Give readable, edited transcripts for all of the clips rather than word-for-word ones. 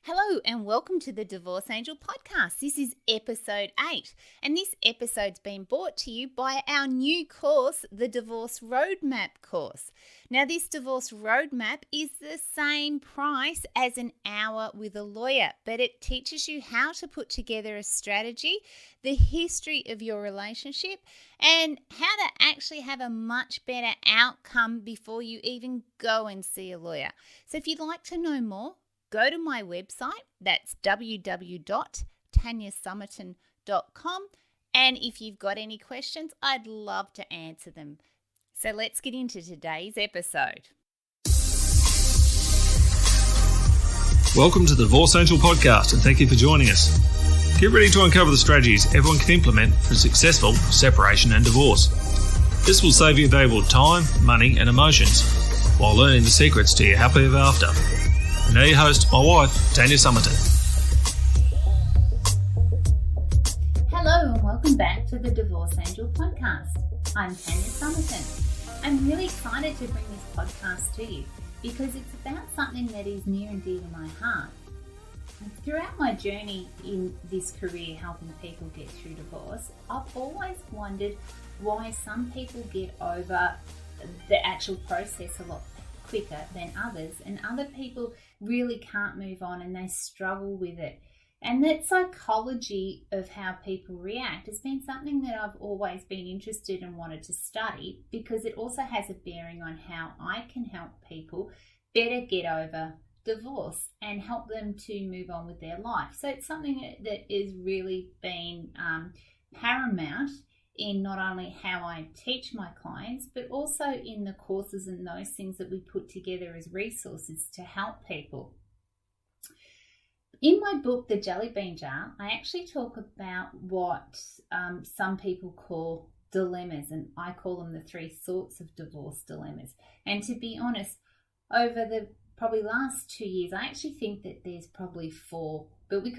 Hello and welcome to the Divorce Angel podcast. This is episode 8 and this episode's been brought to you by our new course, the Divorce Roadmap course. Now this Divorce Roadmap is the same price as an hour with a lawyer, but it teaches you how to put together a strategy, the history of your relationship, and how to actually have a much better outcome before you even go and see a lawyer. So if you'd like to know more, go to my website, that's www.tanyasummerton.com, and if you've got any questions, I'd love to answer them. So let's get into today's episode. Welcome to the Divorce Angel podcast, and thank you for joining us. Get ready to uncover the strategies everyone can implement for a successful separation and divorce. This will save you valuable time, money, and emotions, while learning the secrets to your happily ever after. And now your host, my wife, Tanya Summerton. Hello and welcome back to the Divorce Angel podcast. I'm Tanya Summerton. I'm really excited to bring this podcast to you because it's about something that is near and dear to my heart. And throughout my journey in this career helping people get through divorce, I've always wondered why some people get over the actual process a lot quicker than others, and other people really can't move on and they struggle with it. And that psychology of how people react has been something that I've always been interested and wanted to study, because it also has a bearing on how I can help people better get over divorce and help them to move on with their life. So it's something that has really been paramount in not only how I teach my clients, but also in the courses and those things that we put together as resources to help people. In my book, The Jelly Bean Jar, I actually talk about what some people call dilemmas, and I call them the 3 sorts of divorce dilemmas. And to be honest, over the probably last 2 years, I actually think that there's probably 4, but we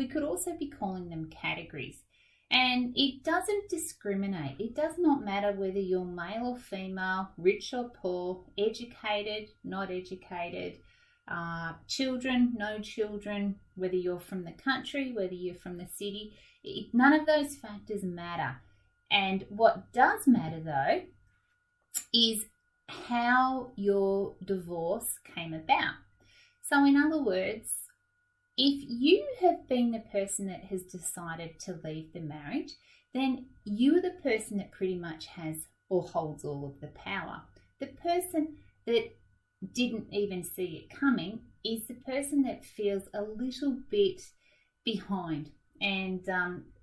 could also be calling them categories. And it doesn't discriminate. It does not matter whether you're male or female, rich or poor, educated, not educated, children, no children, whether you're from the country, whether you're from the city. None of those factors matter. And what does matter, though, is how your divorce came about. So in other words, if you have been the person that has decided to leave the marriage, then you are the person that pretty much has or holds all of the power. The person that didn't even see it coming is the person that feels a little bit behind. And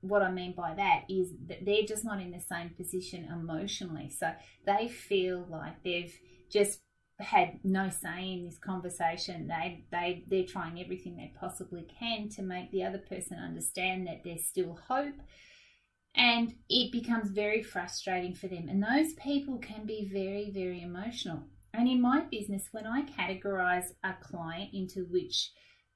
what I mean by that is that they're just not in the same position emotionally. So they feel like they've just had no say in this conversation. They're trying everything they possibly can to make the other person understand that there's still hope, and it becomes very frustrating for them. And those people can be very, very emotional. And in my business, when I categorize a client into which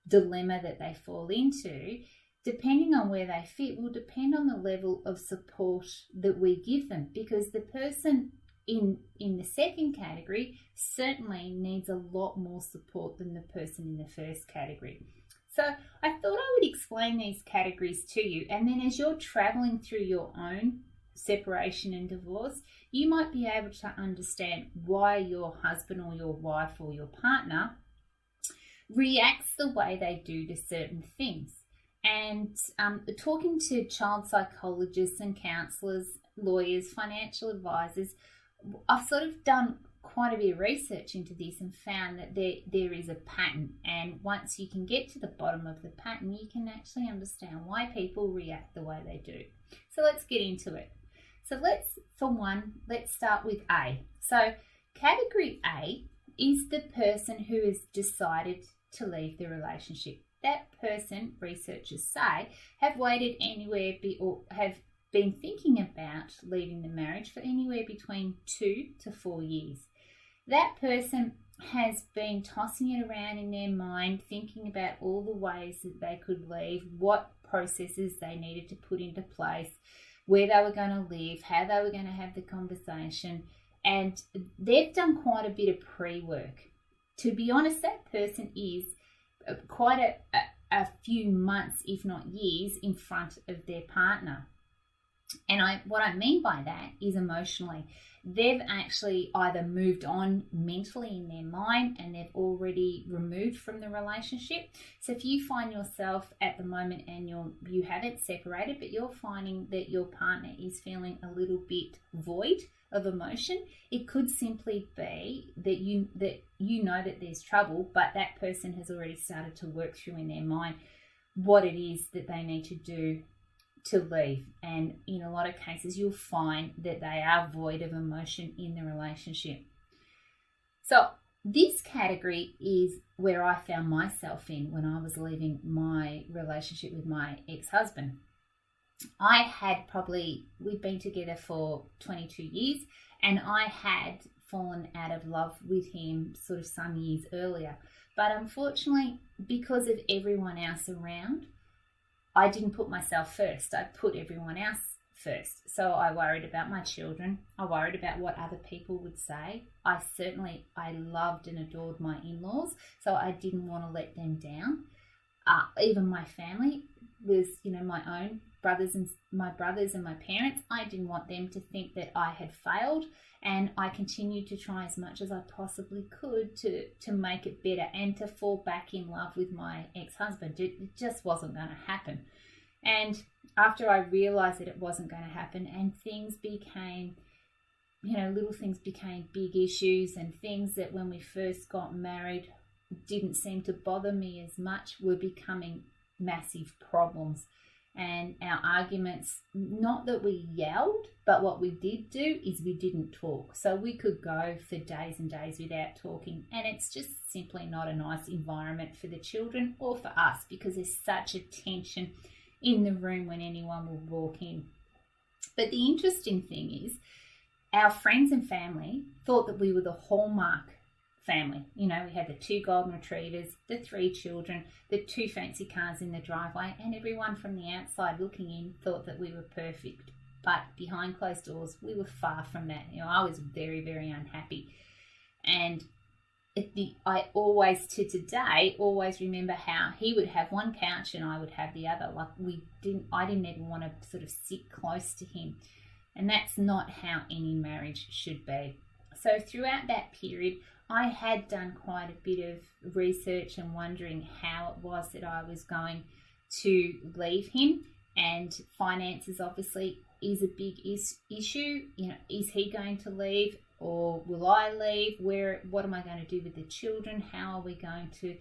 dilemma that they fall into, depending on where they fit will depend on the level of support that we give them, because the person in the second category certainly needs a lot more support than the person in the first category. So I thought I would explain these categories to you, and then as you're traveling through your own separation and divorce, you might be able to understand why your husband or your wife or your partner reacts the way they do to certain things. And talking to child psychologists and counsellors, lawyers, financial advisors, I've sort of done quite a bit of research into this and found that there is a pattern. And once you can get to the bottom of the pattern, you can actually understand why people react the way they do. So let's get into it. So let's start with A. So category A is the person who has decided to leave the relationship. That person, researchers say, have waited or have been thinking about leaving the marriage for anywhere between 2 to 4 years. That person has been tossing it around in their mind, thinking about all the ways that they could leave, what processes they needed to put into place, where they were going to live, how they were going to have the conversation, and they've done quite a bit of pre-work. To be honest, that person is quite a few months, if not years, in front of their partner. And what I mean by that is emotionally. They've actually either moved on mentally in their mind and they've already removed from the relationship. So if you find yourself at the moment and you haven't separated, but you're finding that your partner is feeling a little bit void of emotion, it could simply be that you know that there's trouble, but that person has already started to work through in their mind what it is that they need to do to leave. And in a lot of cases, you'll find that they are void of emotion in the relationship. So this category is where I found myself in when I was leaving my relationship with my ex-husband. We'd been together for 22 years, and I had fallen out of love with him sort of some years earlier. But unfortunately, because of everyone else around, I didn't put myself first. I put everyone else first. So I worried about my children. I worried about what other people would say. I loved and adored my in-laws, so I didn't want to let them down. Even my family was, my own brothers and my parents. I didn't want them to think that I had failed, and I continued to try as much as I possibly could to make it better and to fall back in love with my ex-husband. It just wasn't going to happen. And after I realized that it wasn't going to happen and things became, little things became big issues, and things that when we first got married didn't seem to bother me as much were becoming massive problems. And our arguments, not that we yelled, but what we did do is we didn't talk. So we could go for days and days without talking, and it's just simply not a nice environment for the children or for us, because there's such a tension in the room when anyone will walk in. But the interesting thing is our friends and family thought that we were the hallmark family. We had the 2 golden retrievers, the 3 children, the 2 fancy cars in the driveway, and everyone from the outside looking in thought that we were perfect. But behind closed doors, we were far from that. I was very, very unhappy. And I always, to today, remember how he would have one couch and I would have the other. I didn't even want to sort of sit close to him. And that's not how any marriage should be. So throughout that period, I had done quite a bit of research and wondering how it was that I was going to leave him. And finances obviously is a big issue. Is he going to leave or will I leave? What am I going to do with the children? How are we going to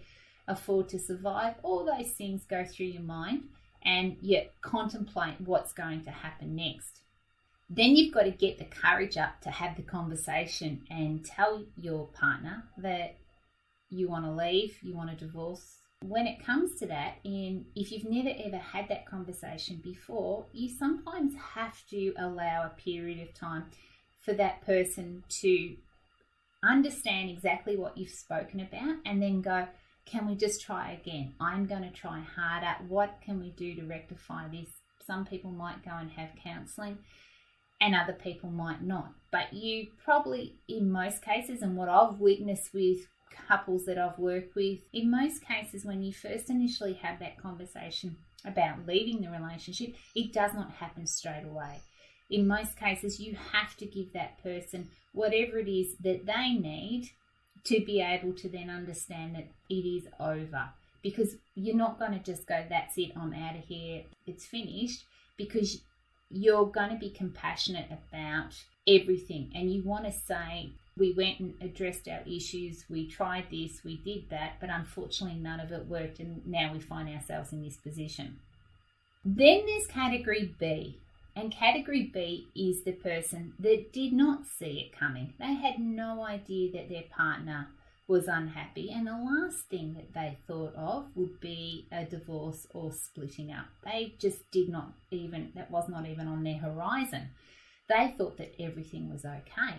afford to survive? All those things go through your mind, and yet contemplate what's going to happen next. Then you've got to get the courage up to have the conversation and tell your partner that you want to leave, you want a divorce. When it comes to that, if you've never ever had that conversation before, you sometimes have to allow a period of time for that person to understand exactly what you've spoken about, and then go, can we just try again? I'm going to try harder. What can we do to rectify this? Some people might go and have counselling, and other people might not. But you probably, in most cases, and what I've witnessed with couples that I've worked with, in most cases, when you first initially have that conversation about leaving the relationship, it does not happen straight away. In most cases, you have to give that person whatever it is that they need to be able to then understand that it is over. Because you're not going to just go, that's it, I'm out of here, it's finished, because you're going to be compassionate about everything. And you want to say, we went and addressed our issues, we tried this, we did that, but unfortunately none of it worked, and now we find ourselves in this position. Then there's category B. And category B is the person that did not see it coming. They had no idea that their partner was unhappy, and the last thing that they thought of would be a divorce or splitting up. They just that was not even on their horizon. They thought that everything was okay.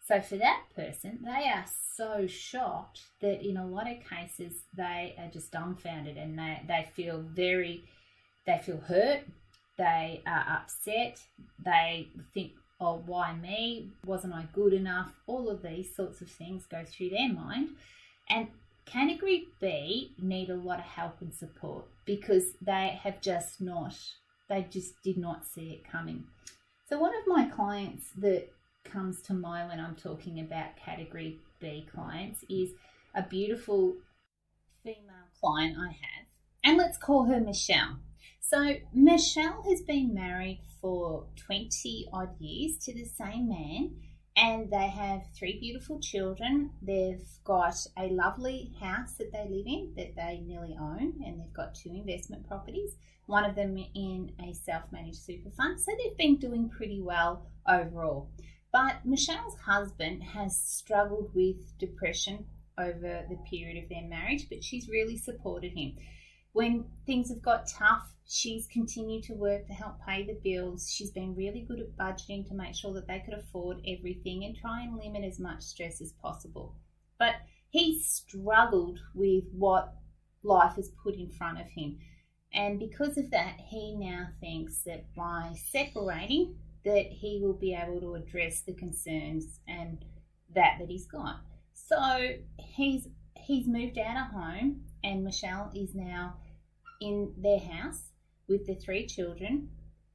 So for that person, they are so shocked that in a lot of cases they are just dumbfounded, and they feel hurt. They are upset. They think, oh, why me? Wasn't I good enough? All of these sorts of things go through their mind. And Category B need a lot of help and support because they just did not see it coming. So one of my clients that comes to mind when I'm talking about category B clients is a beautiful female client I have, and let's call her Michelle. So Michelle has been married for 20 odd years to the same man, and they have 3 beautiful children. They've got a lovely house that they live in that they nearly own, and they've got 2 investment properties, one of them in a self-managed super fund. So they've been doing pretty well overall. But Michelle's husband has struggled with depression over the period of their marriage, but she's really supported him. When things have got tough, she's continued to work to help pay the bills. She's been really good at budgeting to make sure that they could afford everything and try and limit as much stress as possible. But he struggled with what life has put in front of him. And because of that, he now thinks that by separating, that he will be able to address the concerns and that he's got. So he's moved out of home, and Michelle is now in their house with the 3 children.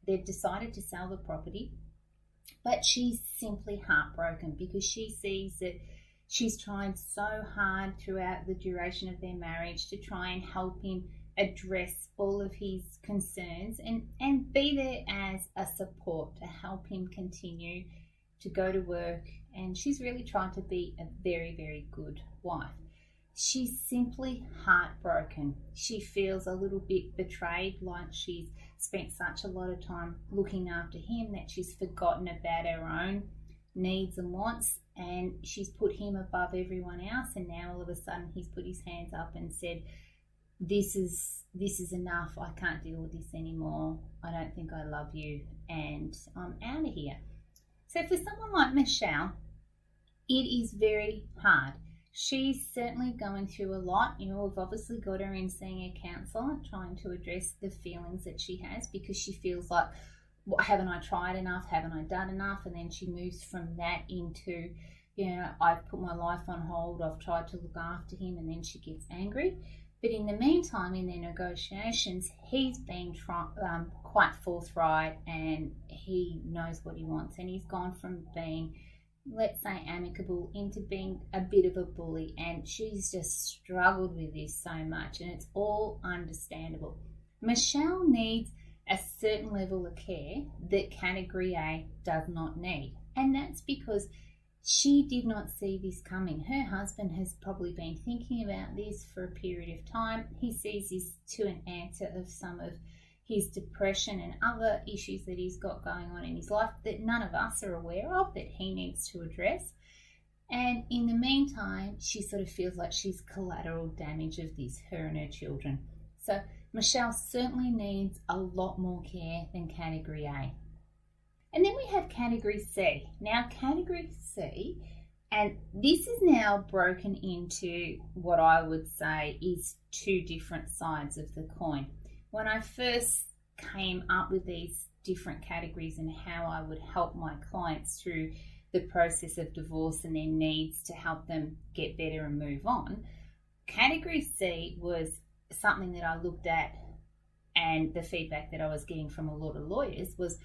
They've decided to sell the property, but she's simply heartbroken because she sees that she's tried so hard throughout the duration of their marriage to try and help him address all of his concerns and be there as a support to help him continue to go to work. And she's really trying to be a very, very good wife. She's simply heartbroken. She feels a little bit betrayed, like she's spent such a lot of time looking after him that she's forgotten about her own needs and wants, and she's put him above everyone else. And now all of a sudden he's put his hands up and said, this is enough. I can't deal with this anymore. I don't think I love you, and I'm out of here. So for someone like Michelle, it is very hard. She's certainly going through a lot. We've obviously got her in seeing a counsellor, trying to address the feelings that she has, because she feels like, haven't I tried enough? Haven't I done enough? And then she moves from that into, I've put my life on hold. I've tried to look after him, and then she gets angry. But in the meantime, in their negotiations, he's been quite forthright, and he knows what he wants. And he's gone from being, let's say, amicable into being a bit of a bully. And she's just struggled with this so much, and it's all understandable. Michelle needs a certain level of care that category A does not need. And that's because she did not see this coming. Her husband has probably been thinking about this for a period of time. He sees this to an answer of some of his depression and other issues that he's got going on in his life that none of us are aware of, that he needs to address. And in the meantime, she sort of feels like she's collateral damage of this, her and her children. So Michelle certainly needs a lot more care than category A. And then we have category C. Now, category C, and this is now broken into what I would say is 2 different sides of the coin. When I first came up with these different categories and how I would help my clients through the process of divorce and their needs to help them get better and move on, category C was something that I looked at, and the feedback that I was getting from a lot of lawyers was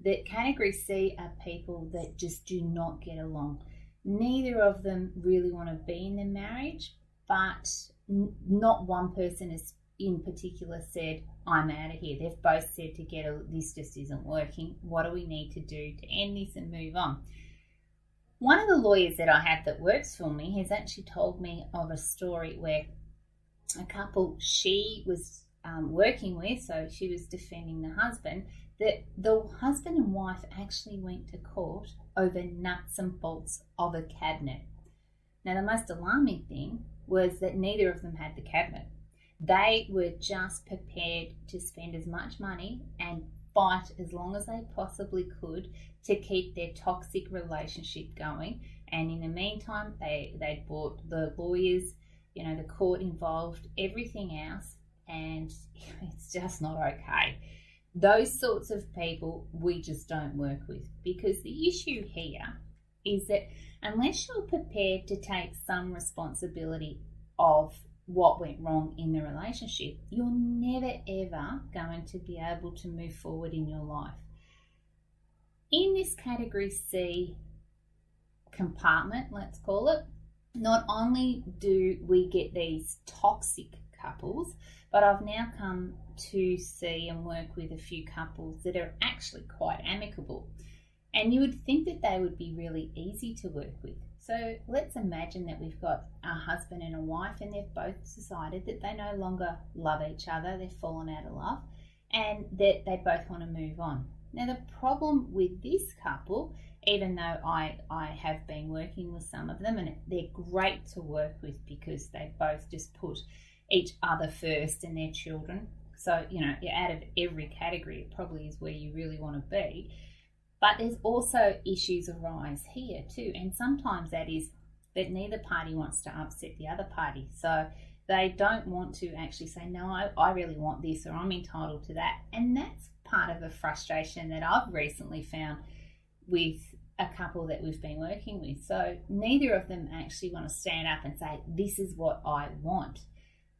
that category C are people that just do not get along. Neither of them really want to be in the marriage, but not one person has in particular said, I'm out of here. They've both said together, this just isn't working. What do we need to do to end this and move on? One of the lawyers that I have that works for me has actually told me of a story where a couple she was working with, so she was defending the husband, that the husband and wife actually went to court over nuts and bolts of a cabinet. Now, the most alarming thing was that neither of them had the cabinet. They were just prepared to spend as much money and fight as long as they possibly could to keep their toxic relationship going. And in the meantime, they bought the lawyers, the court involved, everything else, and it's just not okay. Those sorts of people we just don't work with, because the issue here is that unless you're prepared to take some responsibility of what went wrong in the relationship, you're never ever going to be able to move forward in your life. In this category C compartment, let's call it, not only do we get these toxic couples, but I've now come to see and work with a few couples that are actually quite amicable. And you would think that they would be really easy to work with. So let's imagine that we've got a husband and a wife, and they've both decided that they no longer love each other, they've fallen out of love, and that they both want to move on. Now, the problem with this couple, even though I have been working with some of them, and they're great to work with because they both just put each other first and their children. So, out of every category, it probably is where you really want to be. But there's also issues arise here too. And sometimes that is that neither party wants to upset the other party. So they don't want to actually say, no, I really want this, or I'm entitled to that. And that's part of the frustration that I've recently found with a couple that we've been working with. So neither of them actually want to stand up and say, this is what I want.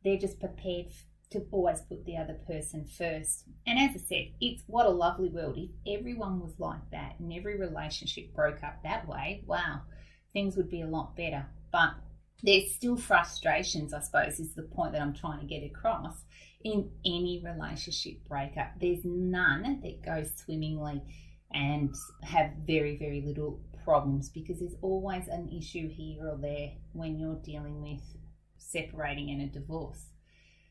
They're just prepared to always put the other person first. And as I said, it's what a lovely world. If everyone was like that and every relationship broke up that way, wow, things would be a lot better. But there's still frustrations, I suppose, is the point that I'm trying to get across. In any relationship breakup, there's none that goes swimmingly and have very, very little problems, because there's always an issue here or there when you're dealing with separating and a divorce.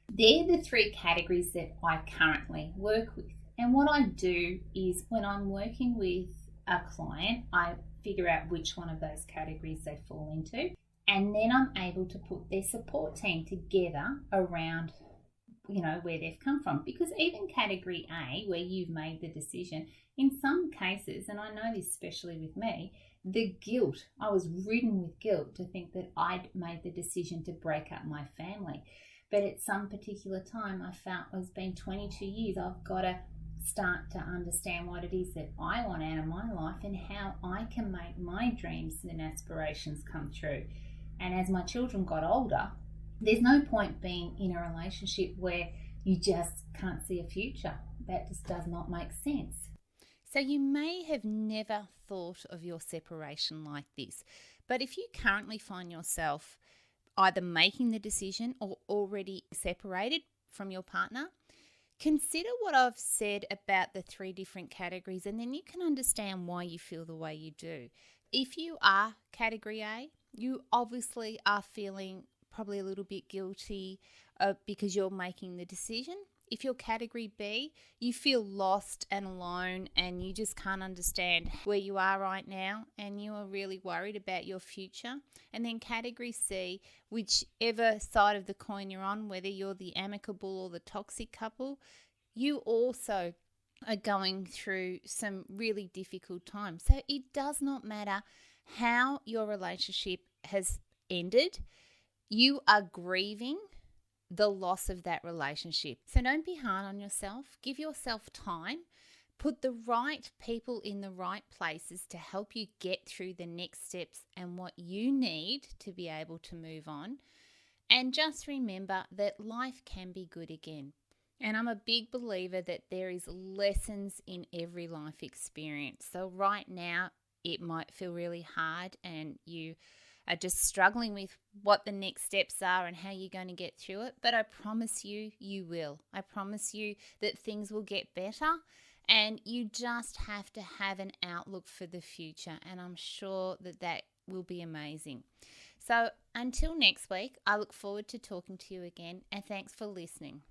They're the three categories that I currently work with. And what I do is when I'm working with a client, I figure out which one of those categories they fall into. And then I'm able to put their support team together around, where they've come from. Because even category A, where you've made the decision, in some cases, and I know this especially with me, the guilt, I was ridden with guilt to think that I'd made the decision to break up my family. But at some particular time, I felt it's been 22 years, I've got to start to understand what it is that I want out of my life and how I can make my dreams and aspirations come true. And as my children got older, there's no point being in a relationship where you just can't see a future. That just does not make sense. So you may have never thought of your separation like this, but if you currently find yourself either making the decision or already separated from your partner, consider what I've said about the three different categories, and then you can understand why you feel the way you do. If you are category A, you obviously are feeling probably a little bit guilty because you're making the decision. If you're category B, you feel lost and alone and you just can't understand where you are right now and you are really worried about your future. And then category C, whichever side of the coin you're on, whether you're the amicable or the toxic couple, you also are going through some really difficult times. So it does not matter how your relationship has ended, you are grieving the loss of that relationship. So don't be hard on yourself. Give yourself time. Put the right people in the right places to help you get through the next steps and what you need to be able to move on. And just remember that life can be good again. And I'm a big believer that there is lessons in every life experience. So right now, it might feel really hard and you are just struggling with what the next steps are and how you're going to get through it. But I promise you, you will. I promise you that things will get better, and you just have to have an outlook for the future. And I'm sure that that will be amazing. So until next week, I look forward to talking to you again, and thanks for listening.